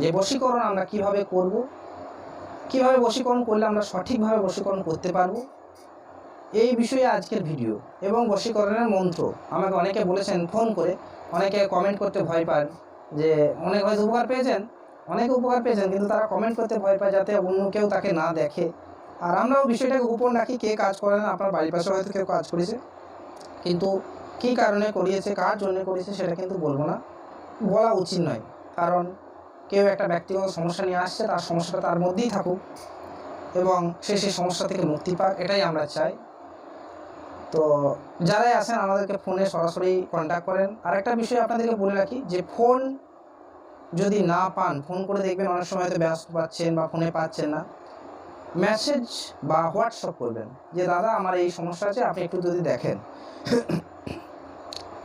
যে বশীকরণ আমরা কিভাবে করব, কিভাবে বশীকরণ করলে আমরা সঠিকভাবে বশীকরণ করতে পারবো, এই বিষয়ে আজকের ভিডিও। এবং বশীকরণের মন্ত্র আমাকে অনেকে বলেছেন ফোন করে, অনেকে কমেন্ট করতে ভয় পান যে অনেক হয়তো উপকার পেয়েছেন, অনেকে উপকার পেয়েছেন, কিন্তু তারা কমেন্ট করতে ভয় পায় যাতে অন্য কেউ তাকে না দেখে। আর আমরাও বিষয়টাকে গোপন রাখি, কে কাজ করে না। আপনার বাড়ির পাশে হয়তো কেউ কাজ করেছে, কিন্তু কী কারণে করিয়েছে, কার জন্য করিয়েছে সেটা কিন্তু বলবো না, বলা উচিত নয়। কারণ কেউ একটা ব্যক্তিগত সমস্যা নিয়ে আসছে, তার সমস্যাটা তার মধ্যেই থাকুক এবং সে সেই সমস্যা থেকে মুক্তি পাক, এটাই আমরা চাই। তো যারাই আসেন আমাদেরকে ফোনে সরাসরি কন্ট্যাক্ট করেন। আরেকটা বিষয় আপনাদেরকে বলে রাখি যে ফোন যদি না পান, ফোন করে দেখবেন অনেক সময় হয়তো ব্যস্ত পাচ্ছেন বা ফোনে পাচ্ছেন না, মেসেজ বা হোয়াটসঅ্যাপ করবেন যে দাদা আমার এই সমস্যা আছে, আপনি একটু যদি দেখেন।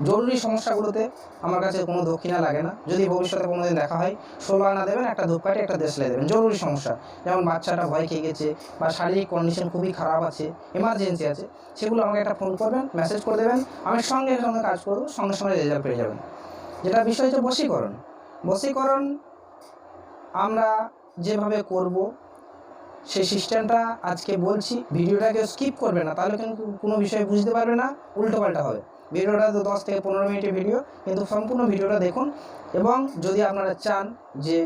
জরুরি সমস্যাগুলোতে আমার কাছে কোনো দক্ষিণা লাগে না। যদি ভবিষ্যতে কোনো দিন দেখা হয়, 16 আনা দেবেন, একটা ধূপকাঠি, একটা দেশলাই দেবেন। জরুরি সমস্যা যেমন বাচ্চাটা ভয় খেয়ে গেছে বা শারীরিক কন্ডিশন খুবই খারাপ আছে, এমার্জেন্সি আছে, সেগুলো আমাকে একটা ফোন করবেন, মেসেজ করে দেবেন, আমি সঙ্গে সঙ্গে কাজ করবো, সঙ্গে সঙ্গে রেজাল্ট পেয়ে যাবেন। যেটা বিষয় হচ্ছে বশীকরণ। বশীকরণ আমরা যেভাবে করব সেই সিস্টেমটা আজকে বলছি। ভিডিওটাকে স্কিপ করবে না, তাহলে কিন্তু কোনো বিষয় বুঝতে পারবে না, উল্টোপাল্টা হবে। ভিডিওটা তো 10 থেকে 15 মিনিটের ভিডিও, কিন্তু সম্পূর্ণ ভিডিওটা দেখুন। এবং যদি আপনারা চান যে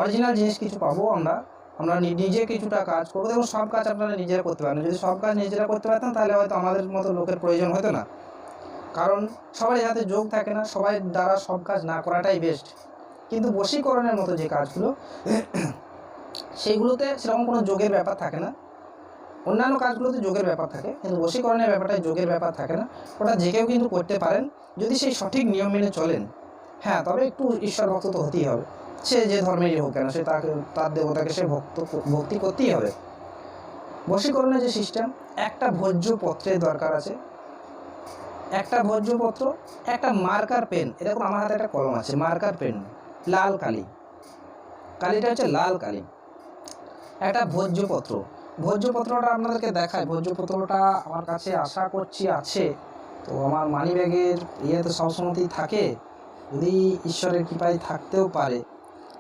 অরিজিনাল জিনিস কিছু পাবো, আমরা নিজে কিছুটা কাজ করবো। দেখুন সব কাজ আপনারা নিজেরা করতে পারেন। যদি সব কাজ নিজেরা করতে পারতেন তাহলে হয়তো আমাদের মতো লোকের প্রয়োজন হতো না। কারণ সবাই হাতে যোগ থাকে না, সবাই দ্বারা সব কাজ না করাটাই বেস্ট। কিন্তু বশীকরণের মতো যে কাজগুলো সেইগুলোতে সেরকম কোনো যোগের ব্যাপার থাকে না। অন্যান্য কাজগুলোতে যোগের ব্যাপার থাকে, কিন্তু বশীকরণের ব্যাপারটায় যোগের ব্যাপার থাকে না। ওটা যে কেউ কিন্তু করতে পারেন যদি সেই সঠিক নিয়ম মেনে চলেন। হ্যাঁ, তবে একটু ঈশ্বর ভক্ত তো হতেই হবে। সে যে ধর্মেরই হোক কেন, সে তার দেবতাকে সে ভক্তি করতেই হবে। বশীকরণের যে সিস্টেম, একটা ভোজ্যপত্রের দরকার আছে, একটা ভোজ্যপত্র, একটা মার্কার পেন। এরকম আমার হাতে একটা কলম আছে, মার্কার পেন, লাল কালি, কালিটা হচ্ছে লাল কালি, একটা ভোজ্যপত্র। ভোজ্যপত্রটা আপনাদেরকে দেখায়। ভোজ্যপত্রটা আমার কাছে আশা করছি আছে, তো আমার মানি ব্যাগের ইয়েতে সবসময়তেই থাকে, যদি ঈশ্বরের কৃপায় থাকতেও পারে।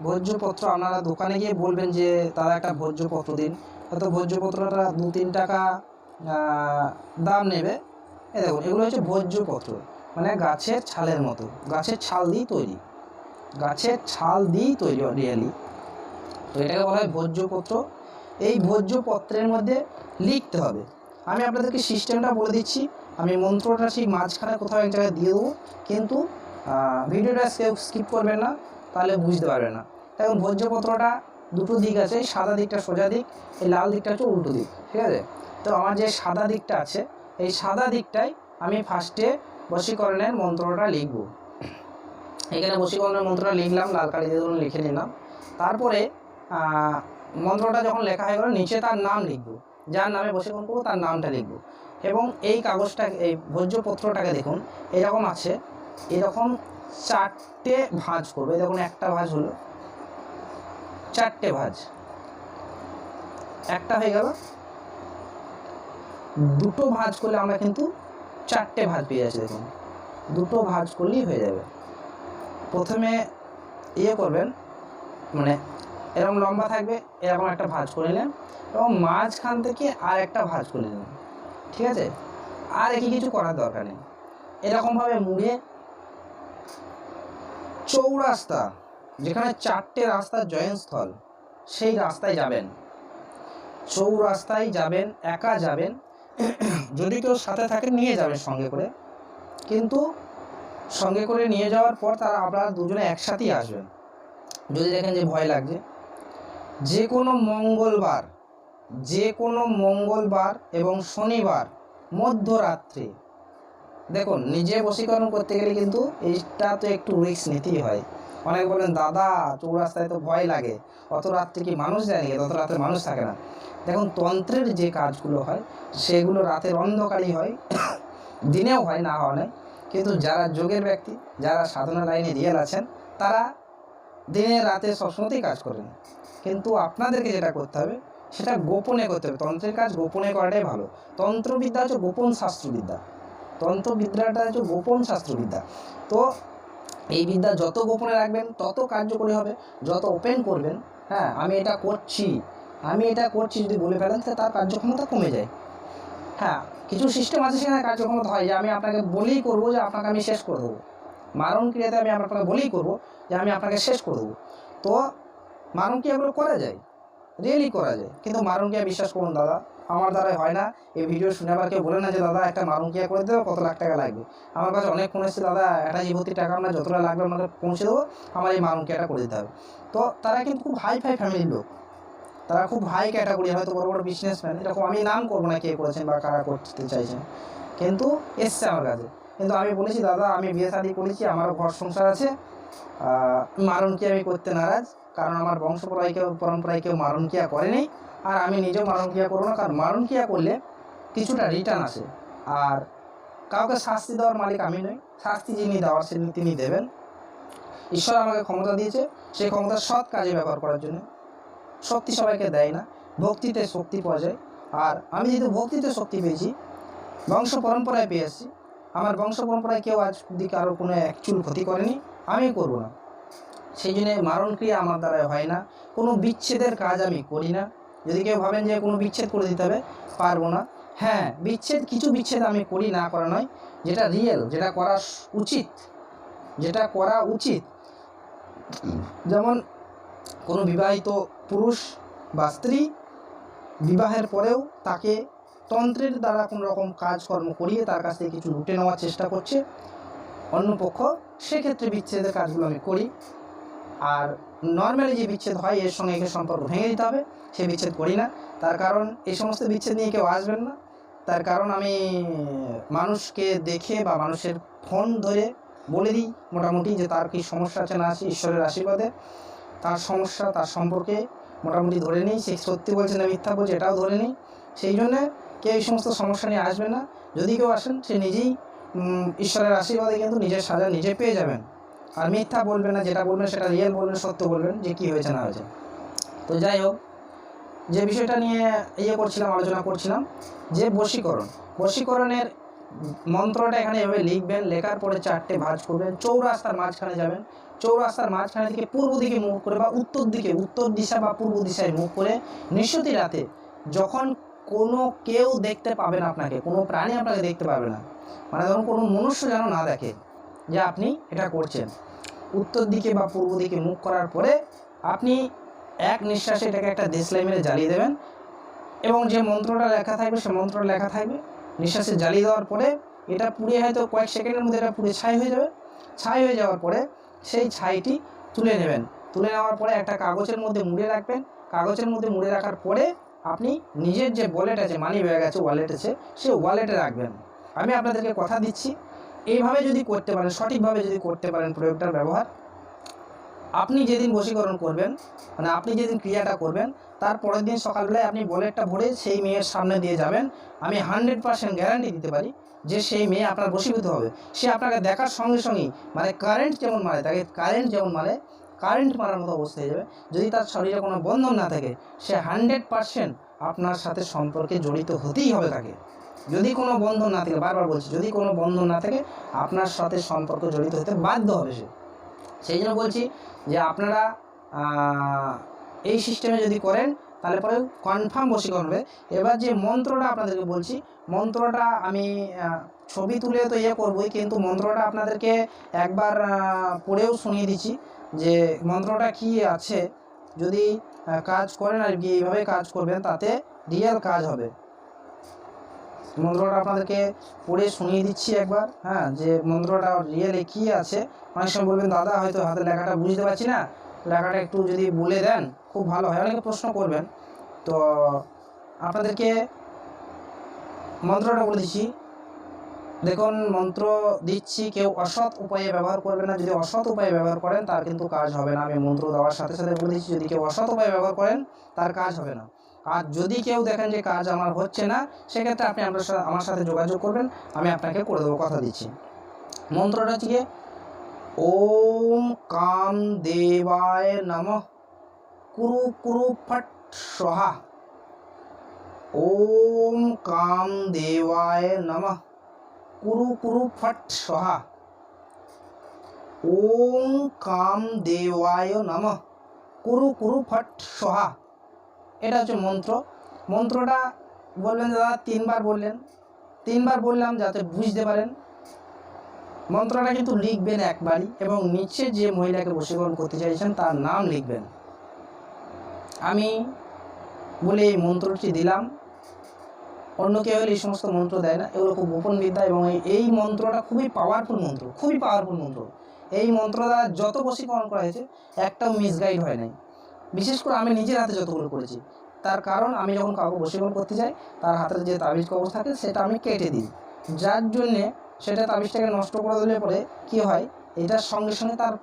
ভোজ্যপত্র আপনারা দোকানে গিয়ে বলবেন যে তারা একটা ভোজ্যপত্র দিন, হয়তো ভোজ্যপত্রটা 2-3 টাকা দাম নেবে। এই দেখুন, এগুলো হচ্ছে ভোজ্যপত্র, মানে গাছের ছালের মতো, গাছের ছাল দিয়েই তৈরি, গাছের ছাল দিয়েই তৈরি রিয়েলি। তো এটাকে বলা হয় ভোজ্যপত্র। এই ভোজ্যপত্রের মধ্যে লিখতে হবে। আমি আপনাদেরকে সিস্টেমটা বলে দিচ্ছি, আমি মন্ত্রটা ঠিক মাঝখানে কোথাও এক জায়গায় দিয়ে দেবো, কিন্তু ভিডিওটা কেউ স্কিপ করবেন না, তাহলে বুঝতে পারবে না। দেখুন ভোজ্যপত্রটা দুটো দিক আছে, সাদা দিকটা সোজা দিক, এই লাল দিকটা হচ্ছে উল্টো দিক, ঠিক আছে? তো আমার যে সাদা দিকটা আছে, এই সাদা দিকটাই আমি ফার্স্টে বশীকরণের মন্ত্রটা লিখব। এখানে বশীকরণের মন্ত্রটা লিখলাম, লাল কালি দিয়ে লিখে নিলাম। তারপরে মন্ত্রটা যখন লেখা হয়ে গেল, নিচে তার নাম লিখবো, যার নামে বশীকরণ করবো তার নামটা লিখবো। এবং এই কাগজটা, এই ভোজ্যপত্রটাকে দেখুন এরকম আছে, এরকম 4টে ভাঁজ করবে। দেখুন একটা ভাঁজ হলো, 4টে ভাঁজ, একটা হয়ে গেল, দুটো ভাঁজ করলে আমরা কিন্তু 4টে ভাঁজ পেয়ে যাচ্ছি। দেখুন দুটো ভাঁজ করলেই হয়ে যাবে। প্রথমে ইয়ে করবেন, মানে এরকম লম্বা থাকবে, এরকম একটা ভাঁজ করে নিলেন এবং মাঝখান থেকে আর একটা ভাঁজ করে নিলেন, ঠিক আছে? আর একই কিছু করার দরকার নেই। এরকমভাবে মুড়ে চৌরাস্তা, যেখানে 4টে রাস্তার জয়নস্থল, সেই রাস্তায় যাবেন। চৌরাস্তায় যাবেন, একা যাবেন, যদি কেউ সাথে থাকে নিয়ে যাবেন সঙ্গে করে, কিন্তু সঙ্গে করে নিয়ে যাওয়ার পর তারা আপনারা দুজনে একসাথেই আসবেন। যদি দেখেন যে ভয় লাগছে, যে কোনো মঙ্গলবার এবং শনিবার মধ্যরাত্রে, দেখুন নিজে বশীকরণ করতে গেলে কিন্তু এইটা তো একটু রিস্ক নিতেই হয়। অনেকে বলেন দাদা চৌরাস্তায় তো ভয় লাগে, অত রাত্রে কি মানুষ যায় নাকি? তত রাত্রে মানুষ থাকে না। দেখুন তন্ত্রের যে কাজগুলো হয় সেগুলো রাতের অন্ধকারই হয়, দিনেও হয়, না হওয়া নয়। কিন্তু যারা যোগের ব্যক্তি, যারা সাধনা লাইনে রিয়েল আছেন, তারা দিনে রাতে সবসময়তেই কাজ করেন। কিন্তু আপনাদেরকে যেটা করতে হবে সেটা গোপনে করতে হবে। তন্ত্রের কাজ গোপনে করাটাই ভালো। তন্ত্রবিদ্যা হচ্ছে গোপন শাস্ত্রবিদ্যা, তন্ত্রবিদ্যাটা হচ্ছে গোপন শাস্ত্রবিদ্যা। তো এই বিদ্যা যত গোপনে রাখবেন তত কার্যকরী হবে, যত ওপেন করবেন, হ্যাঁ আমি এটা করছি যদি বলে ফেলেন তাহলে তার কার্যক্ষমতা কমে যায়। হ্যাঁ, কিছু সিস্টেম আছে সেখানে কার্যক্ষমতা হয় যে আমি আপনাকে বলেই করবো যে আপনাকে আমি শেষ করে দেবো। মারণ ক্রিয়াতে আমি আপনাকে বলেই করবো যে আমি আপনাকে শেষ করে দেবো। তো মারণ ক্রিয়াগুলো করা যায়, রিয়েলি করা যায়, কিন্তু মারণ ক্রিয়া বিশ্বাস করুন দাদা আমার দ্বারাই হয় না। এই ভিডিও শুনে আবার কেউ বলে না যে দাদা একটা মারণ ক্রিয়া করে দেবো, কত লাখ টাকা লাগবে। আমার কাছে অনেক ফোন এসেছে, দাদা একটা জীবতির টাকা আপনার যতটা লাগবে আপনাকে পৌঁছে দেবো, আমার এই মারণ ক্রিয়াটা করে দিতে হবে। তো তারা কিন্তু খুব হাই ফাই ফ্যামিলির লোক, তারা খুব হাই ক্যাটাগরি, হয়তো বড় বড় বিজনেসম্যান, এরকম আমি নাম করবো না কে করেছেন বা কারা করতে চাইছেন, কিন্তু এসছে আমার কাছে। কিন্তু আমি বলেছি দাদা আমি বিয়ে শাদী করেছি, আমারও ঘর সংসার আছে, মারণ ক্রিয়া আমি করতে নারাজ, কারণ আমার পরম্পরায় কেউ মারণ ক্রিয়া করেনি, আর আমি নিজেও মারণ ক্রিয়া করবো না। কারণ মারণ ক্রিয়া করলে কিছুটা রিটার্ন আসে, আর কাউকে শাস্তি দেওয়ার মালিক আমি নই, শাস্তি যিনি দেওয়ার তিনি দেবেন। ঈশ্বর আমাকে ক্ষমতা দিয়েছে, সেই ক্ষমতা সৎ কাজে ব্যবহার করার জন্য। শক্তি সবাইকে দেয় না, ভক্তিতে শক্তি পাওয়া যায়। আর আমি যেহেতু ভক্তিতে শক্তি পেয়েছি, বংশ পরম্পরায় পেয়ে আসছি, আমার বংশ পরম্পরায় কেউ আজ দিকে আরও কোনো অ্যাকচুয়াল ক্ষতি করেনি, আমি করবো না। সেই জন্যে মারণ ক্রিয়া আমার দ্বারা হয় না, কোনো বিচ্ছেদের কাজ আমি করি না। যদি কেউ ভাবেন যে কোনো বিচ্ছেদ করে দিতে হবে, পারবো না। হ্যাঁ, কিছু বিচ্ছেদ আমি করি, না করা নয়, যেটা রিয়েল, যেটা করা উচিত। যেমন কোনো বিবাহিত পুরুষ বা স্ত্রী বিবাহের পরেও তাকে তন্ত্রের দ্বারা কোনো রকম কাজকর্ম করিয়ে তার কাছ থেকে কিছু লুটে নেওয়ার চেষ্টা করছে অন্য পক্ষ, সেক্ষেত্রে বিচ্ছেদের কাজগুলো আমি করি। আর নর্মালি যে বিচ্ছেদ হয় এর সঙ্গে একে সম্পর্ক ভেঙে দিতে হবে, সে বিচ্ছেদ করি না। তার কারণ এই সমস্ত বিচ্ছেদ নিয়ে কেউ আসবেন না। তার কারণ আমি মানুষকে দেখে বা মানুষের ফোন ধরে বলে দিই মোটামুটি যে তার কী সমস্যা আছে না আছে, ঈশ্বরের আশীর্বাদে তার সমস্যা তার সম্পর্কে মোটামুটি ধরে নিই, সে সত্যি বলছে না মিথ্যা বলছে এটাও ধরে নিই। সেই জন্যে কেউ এই সমস্ত সমস্যা নিয়ে আসবে না। যদি কেউ আসেন সে নিজেই ঈশ্বরের আশীর্বাদে কিন্তু নিজের সাজা নিজে পেয়ে যাবেন। আর মিথ্যা বলবেন না, যেটা বলবেন সেটা রিয়েল বলবেন, সত্য বলবেন যে কী হয়েছে না হয়েছে। তো যাই হোক, যে বিষয়টা নিয়ে আলোচনা করছিলাম যে বশীকরণের মন্ত্রটা এখানে এভাবে লিখবেন, লেখার পরে 4টে ভাঁজ করবেন, চৌরাস্তার মাঝখানে যাবেন, চৌরাস্তার মাঝখানে থেকে পূর্ব দিকে মুখ করে বা উত্তর দিশা বা পূর্ব দিশায় মুখ করে নিশতি রাতে যখন কোনো কেউ দেখতে পাবে না, আপনাকে কোনো প্রাণী আপনাকে দেখতে পাবে না, মানে ধরুন কোনো মনুষ্য যেন না দেখে যে আপনি এটা করছেন, উত্তর দিকে বা পূর্ব দিকে মুখ করার পরে আপনি এক নিঃশ্বাসে এটাকে একটা দেশলাই মেরে জ্বালিয়ে দেবেন, এবং যে মন্ত্রটা লেখা থাকবে সে মন্ত্রটা লেখা থাকবে। নিঃশ্বাসে জ্বালিয়ে দেওয়ার পরে এটা পুড়ে হয়তো কয়েক সেকেন্ডের মধ্যে এটা পুড়ে ছাই হয়ে যাবে। ছাই হয়ে যাওয়ার পরে সেই ছাইটি তুলে নেবেন, তুলে নেওয়ার পরে একটা কাগজের মধ্যে মুড়ে রাখবেন। কাগজের মধ্যে মুড়ে রাখার পরে আপনি নিজের যে ওয়ালেট আছে, মানি ব্যাগ আছে, ওয়ালেট আছে, সেই ওয়ালেটে রাখবেন। আমি আপনাদেরকে কথা দিচ্ছি, এইভাবে যদি করতে পারেন, সঠিকভাবে যদি করতে পারেন প্রয়োগটার ব্যবহার, আপনি যেদিন বশীকরণ করবেন, মানে আপনি যেদিন ক্রিয়াটা করবেন, তার পরের দিন সকালবেলায় আপনি ওয়ালেটটা ভরে সেই মেয়ের সামনে দিয়ে যাবেন। আমি 100% গ্যারান্টি দিতে পারি যে সেই মেয়ে আপনার বশীভূত হবে। সে আপনাকে দেখার সঙ্গে সঙ্গেই, মানে কারেন্ট যেমন মারে কারেন্ট মারার মতো অবস্থা হয়ে যাবে। যদি তার শরীরে কোনো বন্ধন না থাকে, সে 100% আপনার সাথে সম্পর্কে জড়িত হতেই হবে তাকে। যদি কোনো বন্ধন না থাকে, বারবার বলছি, যদি কোনো বন্ধন না থাকে আপনার সাথে সম্পর্ক জড়িত হতে বাধ্য হবে সে। সেই জন্য বলছি যে আপনারা এই সিস্টেমে যদি করেন তাহলে পরে কনফার্ম বশীকরণ হবে। এবার যে মন্ত্রটা আপনাদেরকে বলছি, মন্ত্রটা আমি ছবি তুলে তো করবই, কিন্তু মন্ত্রটা আপনাদেরকে একবার পড়েও শুনিয়ে দিচ্ছি যে মন্ত্রটা কি আছে। যদি কাজ করেন আর কি, এইভাবে কাজ করবেন, তাতে রিয়েল কাজ হবে। মন্ত্রটা আপনাদেরকে পড়ে শুনিয়ে দিচ্ছি একবার, হ্যাঁ, যে মন্ত্রটা রিয়েলে কী আছে। অনেক সময় বলবেন দাদা হয়তো হাতের লেখাটা বুঝতে পারছি না, লেখাটা একটু যদি বলে দেন খুব ভালো হয়, অনেকে প্রশ্ন করবেন। তো আপনাদেরকে মন্ত্রটা বলে দিচ্ছি, দেখুন মন্ত্র দিচ্ছি, কেউ অসৎ উপায়ে ব্যবহার করবেন না। যদি অসৎ উপায়ে ব্যবহার করেন তার কিন্তু কাজ হবে না। আমি মন্ত্র দেওয়ার সাথে সাথে বলে দিচ্ছি, যদি কেউ অসৎ উপায়ে ব্যবহার করেন তার কাজ হবে না। আর যদি কেউ দেখেন যে কাজ আমার হচ্ছে না, সেক্ষেত্রে আপনি আমার সাথে যোগাযোগ করবেন, আমি আপনাকে করে দেবো, কথা দিচ্ছি। মন্ত্রটা হচ্ছে গিয়ে ওম কাম দেবায় নমঃ কুরু কুরু ফট স্বাহা। ওম কাম দেবায় নমঃ কুরু কুরু ফট স্বাহা। ওং কাম দেওয়ায় নমঃ কুরু কুরু ফট সোহা। এটা হচ্ছে মন্ত্র। মন্ত্রটা বলবেন দাদা 3বার বললেন, 3বার বললাম যাতে বুঝতে পারেন। মন্ত্রটা কিন্তু লিখবেন একবারই এবং নিচে যে মহিলাকে বশীকরণ করতে চাইছেন তার নাম লিখবেন। আমি বলে এই মন্ত্রটি দিলাম, অন্য কেউ হলে এই সমস্ত মন্ত্র দেয় না, এগুলো খুব গোপন বিদ্যা এবং এই মন্ত্রটা খুবই পাওয়ারফুল মন্ত্র, খুবই পাওয়ারফুল মন্ত্র। এই মন্ত্র দ্বারা যত বশীকরণ করা হয়েছে একটাও মিসগাইড হয় নাই। বিশেষ করে আমি নিজের হাতে যতগুলো করেছি, তার কারণ আমি যখন কাউকে বশীকরণ করতে যাই তার হাতের যে তাবিজ কবজ থাকে সেটা আমি কেটে দিই, যার জন্যে সেটা তাবিজটাকে নষ্ট করে দিলে পরে কী হয়, এটার সঙ্গে সঙ্গে তার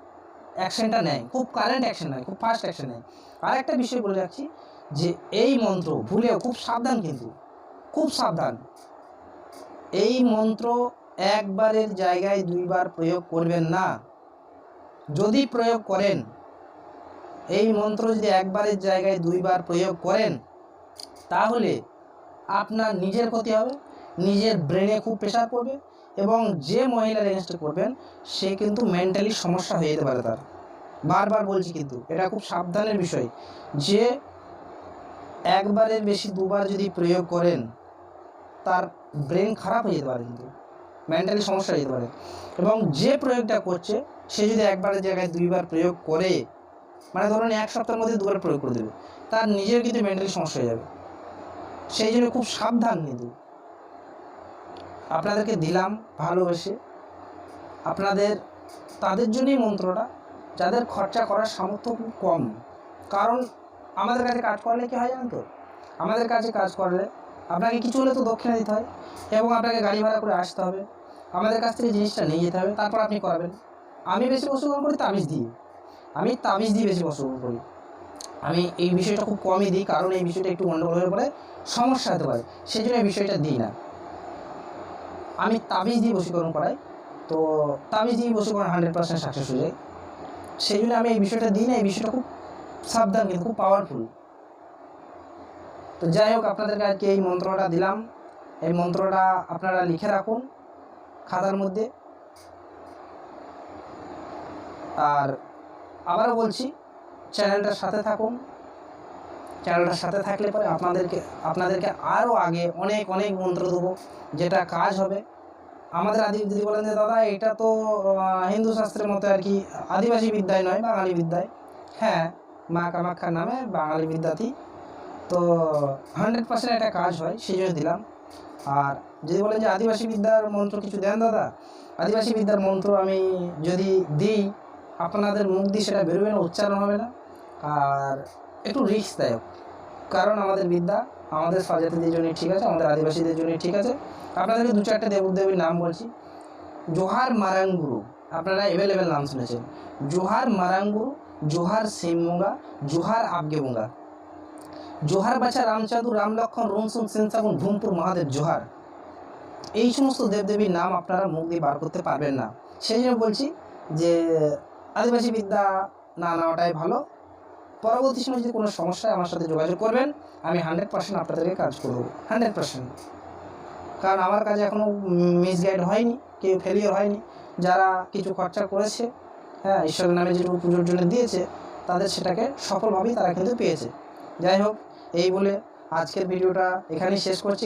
অ্যাকশনটা নেয়, খুব কারেন্ট অ্যাকশন নেয়, খুব ফাস্ট অ্যাকশন নেয়। আর একটা বিষয় বলে রাখছি যে এই মন্ত্র ভুলেও, খুব সাবধান কিন্তু, খুব সাবধান, এই মন্ত্র একবারের জায়গায় 2বার প্রয়োগ করবেন না। যদি প্রয়োগ করেন, এই মন্ত্র যদি একবারের জায়গায় 2বার প্রয়োগ করেন তাহলে আপনার নিজের ক্ষতি হবে, নিজের ব্রেনে খুব প্রেশার পড়বে এবং যে মহিলার এগেনস্টে করবেন সে কিন্তু মেন্টালি সমস্যা হয়ে যেতে পারে তার। বারবার বলছি কিন্তু এটা খুব সাবধানের বিষয় যে একবারের বেশি 2বার যদি প্রয়োগ করেন তার ব্রেন খারাপ হয়ে যেতে পারে, কিন্তু মেন্টালি সমস্যা হয়ে যেতে পারে। এবং যে প্রয়োগটা করছে সে যদি একবারের জায়গায় 2বার প্রয়োগ করে, মানে ধরুন 1 সপ্তাহের মধ্যে 2বার প্রয়োগ করে দেবে, তার নিজের কিন্তু মেন্টালি সমস্যা হয়ে যাবে। সেই জন্য খুব সাবধান। কিন্তু আপনাদেরকে দিলাম ভালোবেসে, আপনাদের তাদের জন্যই মন্ত্রটা যাদের খরচা করার সামর্থ্য খুব কম। কারণ আমাদের কাছে কাজ করলে কী হয় জানেন তো, আমাদের কাছে কাজ করলে আপনাকে কিছু হলে তো দক্ষিণা দিতে হয় এবং আপনাকে গাড়ি ভাড়া করে আসতে হবে, আমাদের কাছ থেকে জিনিসটা নিয়ে যেতে হবে, তারপর আপনি করাবেন। আমি বেশি বশীকরণ করি তাবিজ দিয়ে, আমি তাবিজ দিয়ে বেশি বশীকরণ করি। আমি এই বিষয়টা খুব কমই দিই, কারণ এই বিষয়টা একটু গণ্ডগোল হয়ে পড়ে সমস্যা হতে পারে, সেই জন্য এই বিষয়টা দিই না। আমি তাবিজ দিয়ে বশীকরণ করাই, তো তাবিজ দিয়ে বশীকরণ 100% সাকসেস হয়ে যায়, সেই জন্য আমি এই বিষয়টা দিই না। এই বিষয়টা খুব সাবধান কিন্তু খুব পাওয়ারফুল। তো যাই হোক, আপনাদেরকে আজকে এই মন্ত্রটা দিলাম, এই মন্ত্রটা আপনারা লিখে রাখুন খাতার মধ্যে। আর আবারও বলছি, চ্যানেলটার সাথে থাকুন। চ্যানেলটার সাথে থাকলে পরে আপনাদেরকে আরও আগে অনেক অনেক মন্ত্র দেবো, যেটা কাজ হবে। আমাদের যদি বলেন যে দাদা এটা তো হিন্দু শাস্ত্রের মতো আর কি, আদিবাসী বিদ্যায় নয়, বাঙালি বিদ্যায়। হ্যাঁ, মা কামাখ্যার নামে বাঙালি বিদ্যাতেই তো 100% একটা কাজ হয়, সেই জন্য দিলাম। আর যদি বলেন যে আদিবাসী বিদ্যার মন্ত্র কিছু দেন দাদা, আদিবাসী বিদ্যার মন্ত্র আমি যদি দিই আপনাদের মুখ দিয়ে সেটা বেরোবে না, উচ্চারণ হবে না, আর একটু রিস্কদায়ক। কারণ আমাদের বিদ্যা আমাদের স্বজাতিদের জন্য ঠিক আছে, আমাদের আদিবাসীদের জন্য ঠিক আছে। আপনাদেরকে 2-4টে দেবদেবীর নাম বলছি। জোহার মারাঙ্গুরু, আপনারা অ্যাভেলেবেল নাম শুনেছেন। জোহার মারাঙ্গুরু, জোহার সিমমুঙ্গা, জোহার আবগেবুঙ্গা, জোহার বাছা রামচাঁদু, রাম লক্ষণ, রুমসুম সিনসাগুন, ভূমপুর মহাদেব জোহার। এই সমস্ত দেবদেবীর নাম আপনারা মুখ দিয়ে বার করতে পারবেন না, সেই জন্য বলছি যে আদিবাসী বিদ্যা না নেওয়াটাই ভালো। পরবর্তী সময় যদি কোনো সমস্যা হয় আমার সাথে যোগাযোগ করবেন, আমি 100% আপনাদেরকে কাজ করব, 100%। কারণ আমার কাছে এখনও মিসগাইড হয়নি, কেউ ফেলিওর হয়নি। যারা কিছু খরচা করেছে, হ্যাঁ, ঈশ্বরের নামে যেটুকু পুজোর জন্য দিয়েছে, তাদের সেটাকে সফলভাবেই তারা কিন্তু পেয়েছে। যাই হোক, এই বলে আজকের ভিডিওটা এখানেই শেষ করছি।